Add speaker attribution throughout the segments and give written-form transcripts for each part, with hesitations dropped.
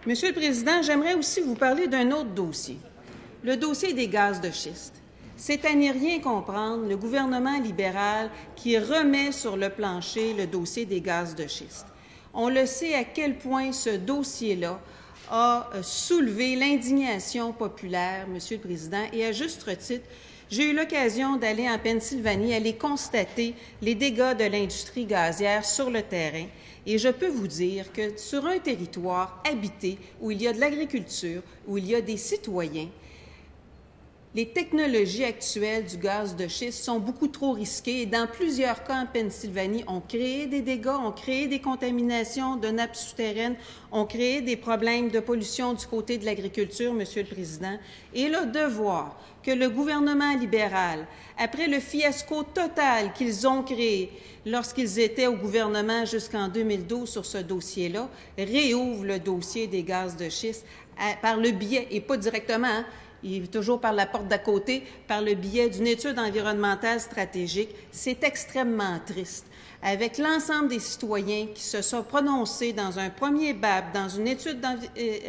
Speaker 1: Monsieur le Président, j'aimerais aussi vous parler d'un autre dossier, le dossier des gaz de schiste. C'est à n'y rien comprendre le gouvernement libéral qui remet sur le plancher le dossier des gaz de schiste. On le sait à quel point ce dossier-là a soulevé l'indignation populaire, Monsieur le Président, et à juste titre, j'ai eu l'occasion d'aller en Pennsylvanie, aller constater les dégâts de l'industrie gazière sur le terrain. Et je peux vous dire que sur un territoire habité, où il y a de l'agriculture, où il y a des citoyens, les technologies actuelles du gaz de schiste sont beaucoup trop risquées et dans plusieurs cas en Pennsylvanie, ont créé des dégâts, ont créé des contaminations de nappes souterraines, ont créé des problèmes de pollution du côté de l'agriculture, Monsieur le Président. Et là, de voir que le gouvernement libéral, après le fiasco total qu'ils ont créé lorsqu'ils étaient au gouvernement jusqu'en 2012 sur ce dossier-là, réouvre le dossier des gaz de schiste par le biais, et pas directement, il est toujours par la porte d'à côté, par le biais d'une étude environnementale stratégique. C'est extrêmement triste. Avec l'ensemble des citoyens qui se sont prononcés dans un premier BAP, dans une étude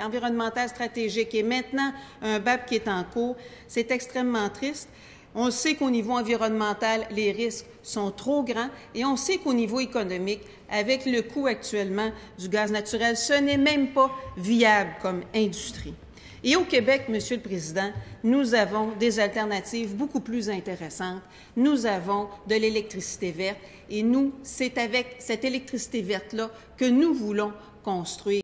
Speaker 1: environnementale stratégique et maintenant un BAP qui est en cours, c'est extrêmement triste. On sait qu'au niveau environnemental, les risques sont trop grands et on sait qu'au niveau économique, avec le coût actuellement du gaz naturel, ce n'est même pas viable comme industrie. Et au Québec, Monsieur le Président, nous avons des alternatives beaucoup plus intéressantes. Nous avons de l'électricité verte et c'est avec cette électricité verte-là que nous voulons construire